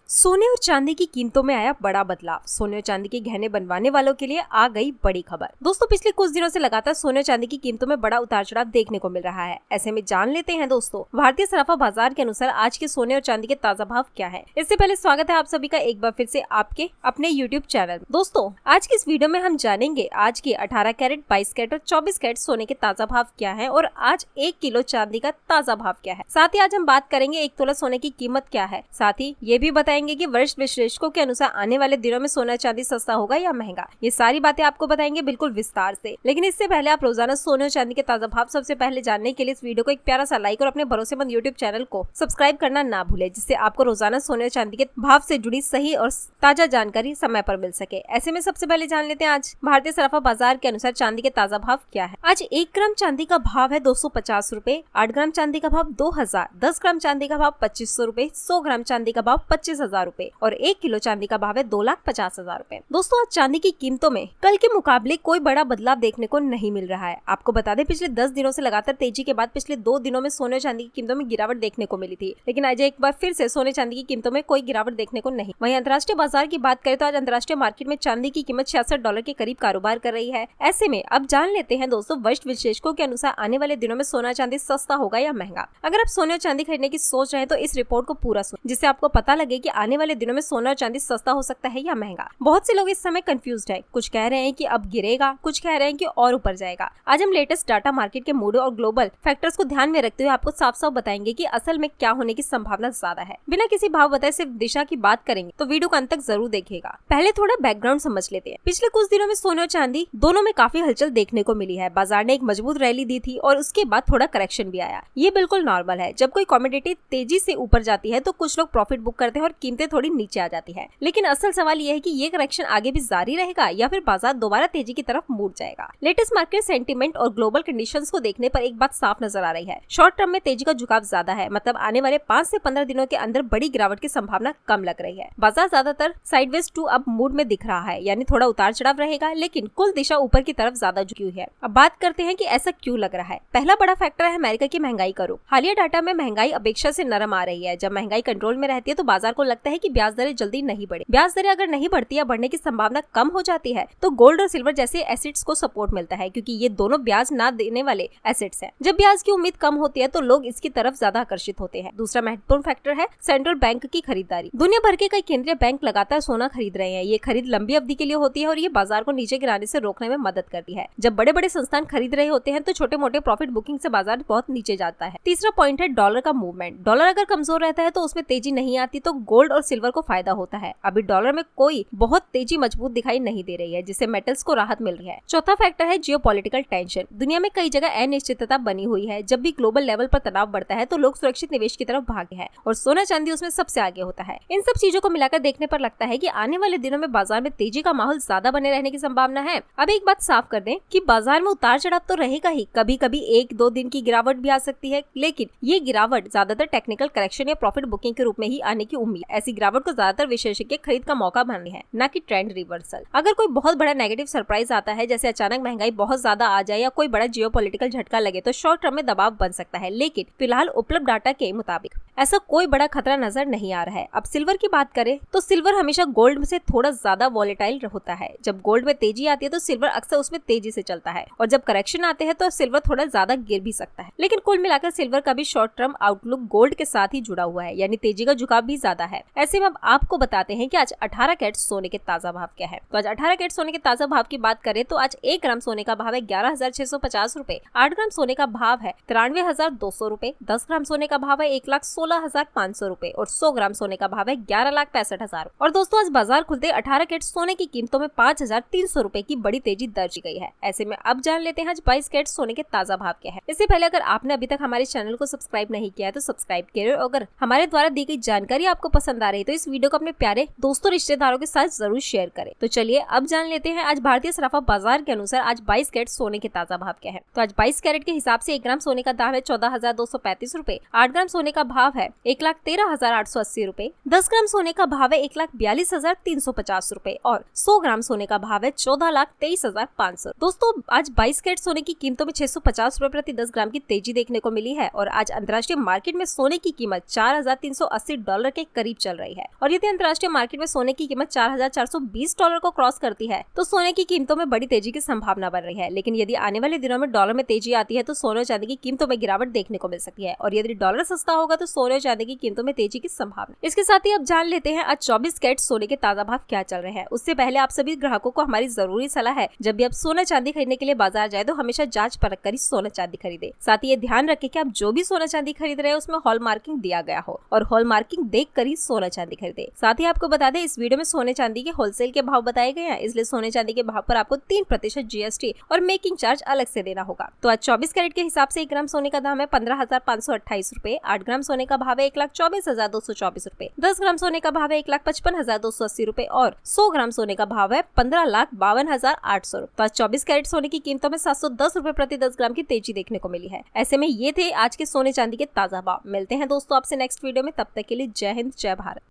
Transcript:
सोने और चांदी की कीमतों में आया बड़ा बदलाव। सोने और चांदी के गहने बनवाने वालों के लिए आ गई बड़ी खबर। दोस्तों, पिछले कुछ दिनों से लगातार सोने और चांदी की कीमतों में बड़ा उतार चढ़ाव देखने को मिल रहा है। ऐसे में जान लेते हैं दोस्तों, भारतीय सराफा बाजार के अनुसार आज के सोने और चांदी के ताजा भाव क्या है। इससे पहले स्वागत है आप सभी का एक बार फिर से आपके अपने यूट्यूब चैनल। दोस्तों, आज की इस वीडियो में हम जानेंगे आज के 18 कैरेट, 22 कैरेट और 24 कैरेट सोने के ताजा भाव क्या है और आज 1 किलो चांदी का ताजा भाव क्या है। साथ ही आज हम बात करेंगे 1 तोला सोने की कीमत क्या है। साथ ही ये भी बताएंगे कि वरिष्ठ विश्लेषकों के अनुसार आने वाले दिनों में सोना चांदी सस्ता होगा या महंगा। ये सारी बातें आपको बताएंगे बिल्कुल विस्तार से। लेकिन इससे पहले आप रोजाना सोने और चांदी के ताजा भाव सबसे पहले जानने के लिए इस वीडियो को एक प्यारा सा लाइक और अपने भरोसेमंद यूट्यूब चैनल को सब्सक्राइब करना ना भूले, जिससे आपको रोजाना सोने और चांदी के भाव से जुड़ी सही और ताजा जानकारी समय पर मिल सके। ऐसे में सबसे पहले जान लेते हैं आज भारतीय सराफा बाजार के अनुसार चांदी के ताजा भाव क्या है। आज 1 ग्राम चांदी का भाव है 250 रूपए, 8 ग्राम चांदी का भाव 2000, 10 ग्राम चांदी का भाव 2500 रूपए, 100 ग्राम चांदी का भाव 25,000 रूपए और 1 किलो चांदी का भाव है 2,50,000 रूपए। दोस्तों, आज चांदी की कीमतों में कल के मुकाबले कोई बड़ा बदलाव देखने को नहीं मिल रहा है। आपको बता दें, पिछले 10 दिनों से लगातार तेजी के बाद पिछले 2 दिनों में सोने और चांदी की कीमतों में गिरावट देखने को मिली थी, लेकिन आज एक बार फिर से सोने चांदी की कीमतों में कोई गिरावट देखने को नहीं। वहीं अंतर्राष्ट्रीय बाजार की बात करें तो आज अंतर्राष्ट्रीय मार्केट में चांदी की कीमत $66 के करीब कारोबार कर रही है। ऐसे में अब जान लेते हैं दोस्तों, वरिष्ठ विश्लेषकों के अनुसार आने वाले दिनों में सोना चांदी सस्ता होगा या महंगा। अगर आप सोने और चांदी खरीदने की सोच रहे हैं तो इस रिपोर्ट को पूरा सुन, जिससे आपको पता लगे कि आने वाले दिनों में सोना और चांदी सस्ता हो सकता है या महंगा। बहुत से लोग इस समय कंफ्यूज्ड है। कुछ कह रहे हैं कि अब गिरेगा, कुछ कह रहे हैं कि और ऊपर जाएगा। आज हम लेटेस्ट डाटा, मार्केट के मूड और ग्लोबल फैक्टर्स को ध्यान में रखते हुए आपको साफ साफ बताएंगे कि असल में क्या होने की संभावना ज्यादा है। बिना किसी भाव बताए सिर्फ दिशा की बात करेंगे तो वीडियो को अंत तक जरूर देखिएगा। पहले थोड़ा बैकग्राउंड समझ लेते हैं। पिछले कुछ दिनों में सोने और चांदी दोनों में काफी हलचल देखने को मिली है। बाजार ने एक मजबूत रैली दी थी और उसके बाद थोड़ा करेक्शन भी आया। ये बिल्कुल नॉर्मल है। जब कोई कमोडिटी तेजी से ऊपर जाती है तो कुछ लोग प्रॉफिट बुक करते हैं और कीमतें थोड़ी नीचे आ जाती है। लेकिन असल सवाल यह है कि ये करेक्शन आगे भी जारी रहेगा या फिर बाजार दोबारा तेजी की तरफ मुड़ जाएगा। लेटेस्ट मार्केट सेंटीमेंट और ग्लोबल कंडीशंस को देखने पर एक बात साफ नजर आ रही है। शॉर्ट टर्म में तेजी का झुकाव ज्यादा है, मतलब आने वाले 5 से 15 दिनों के अंदर बड़ी गिरावट की संभावना कम लग रही है। बाजार ज्यादातर साइडवेज टू अप मूड में दिख रहा है, यानी थोड़ा उतार चढ़ाव रहेगा, लेकिन कुल दिशा ऊपर की तरफ ज्यादा झुकी हुई है। अब बात करते हैं कि ऐसा क्यों लग रहा है। पहला बड़ा फैक्टर है अमेरिका की महंगाई का रुख। हालिया डाटा में महंगाई अपेक्षा से नरम आ रही है। जब महंगाई कंट्रोल में रहती है तो बाजार को लगता है कि ब्याज दरें जल्दी नहीं बढ़े। ब्याज दरें अगर नहीं बढ़ती या बढ़ने की संभावना कम हो जाती है तो गोल्ड और सिल्वर जैसे एसेट्स को सपोर्ट मिलता है, क्योंकि ये दोनों ब्याज ना देने वाले एसेट्स हैं। जब ब्याज की उम्मीद कम होती है तो लोग इसकी तरफ ज्यादा आकर्षित होते हैं। दूसरा महत्वपूर्ण फैक्टर है सेंट्रल बैंक की खरीदारी। दुनिया भर के कई केंद्रीय बैंक लगातार सोना खरीद रहे हैं। ये खरीद लंबी अवधि के लिए होती है और ये बाजार को नीचे गिराने से रोकने में मदद करती है। जब बड़े बड़े संस्थान खरीद रहे होते हैं तो छोटे मोटे प्रॉफिट बुकिंग से बाजार बहुत नीचे जाता है। तीसरा पॉइंट है डॉलर का मूवमेंट। डॉलर अगर कमजोर रहता है तो उसमें तेजी नहीं आती, तो गोल्ड और सिल्वर को फायदा होता है। अभी डॉलर में कोई बहुत तेजी मजबूत दिखाई नहीं दे रही है, जिससे मेटल्स को राहत मिल रही है। चौथा फैक्टर है जियोपॉलिटिकल टेंशन। दुनिया में कई जगह अनिश्चितता बनी हुई है। जब भी ग्लोबल लेवल पर तनाव बढ़ता है तो लोग सुरक्षित निवेश की तरफ भागते हैं और सोना चांदी उसमें सबसे आगे होता है। इन सब चीजों को मिलाकर देखने पर लगता है कि आने वाले दिनों में बाजार में तेजी का माहौल ज्यादा बने रहने की संभावना है। अब एक बात साफ कर दें कि बाजार में उतार चढ़ाव तो रहेगा ही, कभी कभी 1-2 दिन की गिरावट भी आ सकती है, लेकिन ये गिरावट ज्यादातर टेक्निकल करेक्शन या प्रॉफिट बुकिंग के रूप में ही आने की उम्मीद। ऐसी गिरावट को ज्यादातर विशेषज्ञ खरीद का मौका मानते हैं, न कि ट्रेंड रिवर्सल। अगर कोई बहुत बड़ा नेगेटिव सरप्राइज आता है, जैसे अचानक महंगाई बहुत ज्यादा आ जाए या कोई बड़ा जियोपॉलिटिकल झटका लगे, तो शॉर्ट टर्म में दबाव बन सकता है। लेकिन फिलहाल उपलब्ध डाटा के मुताबिक ऐसा कोई बड़ा खतरा नजर नहीं आ रहा है। अब सिल्वर की बात करें तो सिल्वर हमेशा गोल्ड से थोड़ा ज्यादा वॉलेटाइल होता है। जब गोल्ड में तेजी आती है तो सिल्वर अक्सर उसमें तेजी से चलता है, और जब करेक्शन आते हैं तो सिल्वर थोड़ा ज्यादा गिर भी सकता है। लेकिन कुल मिलाकर सिल्वर का भी शॉर्ट टर्म आउटलुक गोल्ड के साथ ही जुड़ा हुआ है, यानी तेजी का झुकाव भी ज्यादा है। ऐसे में अब आपको बताते हैं कि आज 18 कैरेट सोने के ताजा भाव क्या है। तो आज 18 कैरेट सोने के ताजा भाव की बात करें तो आज 1 ग्राम सोने का भाव है 11,650 रूपए, 8 ग्राम सोने का भाव है 93,200 रूपए, 10 ग्राम सोने का भाव है 1,16,500 रूपए और 100 ग्राम सोने का भाव है 11,65,000। और दोस्तों, आज बाजार खुलते 18 कैरेट सोने की कीमतों में 5,300 रूपए की बड़ी तेजी दर्ज की गई है। ऐसे में अब जान लेते हैं आज 22 कैरेट सोने के ताजा भाव क्या है। इससे पहले अगर आपने अभी तक हमारे चैनल को सब्सक्राइब नहीं किया है तो सब्सक्राइब करें। अगर हमारे द्वारा दी गई जानकारी आपको पसंद आ रही है तो इस वीडियो को अपने प्यारे दोस्तों रिश्तेदारों के साथ जरूर शेयर करें। तो चलिए अब जान लेते हैं आज भारतीय सराफा बाजार के अनुसार आज 22 कैरेट सोने के ताजा भाव क्या है। तो आज 22 कैरेट के हिसाब से 1 ग्राम सोने का दाम है 14,235 रूपए, 8 ग्राम सोने का भाव है 1,13,880 रूपए। 10 ग्राम सोने का भाव है 1,42,350 रूपए और 100 ग्राम सोने का भाव है 14,23,500। दोस्तों आज 22 कैरेट सोने की कीमतों में 650 रूपए प्रति 10 ग्राम की तेजी देखने को मिली है और आज अंतर्राष्ट्रीय मार्केट में सोने की कीमत $4,380 के करीब चल रही है। और यदि अंतर्राष्ट्रीय मार्केट में सोने की कीमत $4,420 को क्रॉस करती है तो सोने की कीमतों में बड़ी तेजी की संभावना बन रही है। लेकिन यदि आने वाले दिनों में डॉलर में तेजी आती है तो सोने और चांदी की कीमतों में गिरावट देखने को मिल सकती है और यदि डॉलर सस्ता होगा तो सोने और चांदी की कीमतों में तेजी की संभावना। इसके साथ ही अब जान लेते हैं आज 24 कैरेट सोने के ताजा भाव क्या चल रहे हैं। उससे पहले आप सभी ग्राहकों को हमारी जरूरी सलाह है, जब भी आप सोना चांदी खरीदने के लिए बाजार जाए तो हमेशा जांच परख कर ही सोना चांदी खरीदे। साथ ही ये ध्यान रखें कि आप जो भी सोना चांदी खरीद रहे हैं उसमें हॉल मार्किंग दिया गया हो और हॉल मार्किंग देख कर ही सोना चांदी खरीदे। साथ ही आपको बता दें इस वीडियो में सोने चांदी के होलसेल के भाव बताए गए हैं, इसलिए सोने चांदी के भाव पर आपको 3% GST और मेकिंग चार्ज अलग से देना होगा। तो आज 24 कैरेट के हिसाब से 1 ग्राम सोने का दाम है 15,528 रूपए। 8 ग्राम सोने का भाव है 1,24,224 रूपए। 10 ग्राम सोने का भाव है 1,55,280 रूपए और 100 ग्राम सोने का भाव है 15,52,800 रूपए। तो आज 24 कैरेट सोने की कीमतों में 710 रूपए प्रति 10 ग्राम की तेजी देखने को मिली है। ऐसे में ये थे आज के सोने चांदी के ताजा भाव। मिलते हैं दोस्तों आपसे नेक्स्ट वीडियो में, तब तक के लिए जय हिंद जय भारत।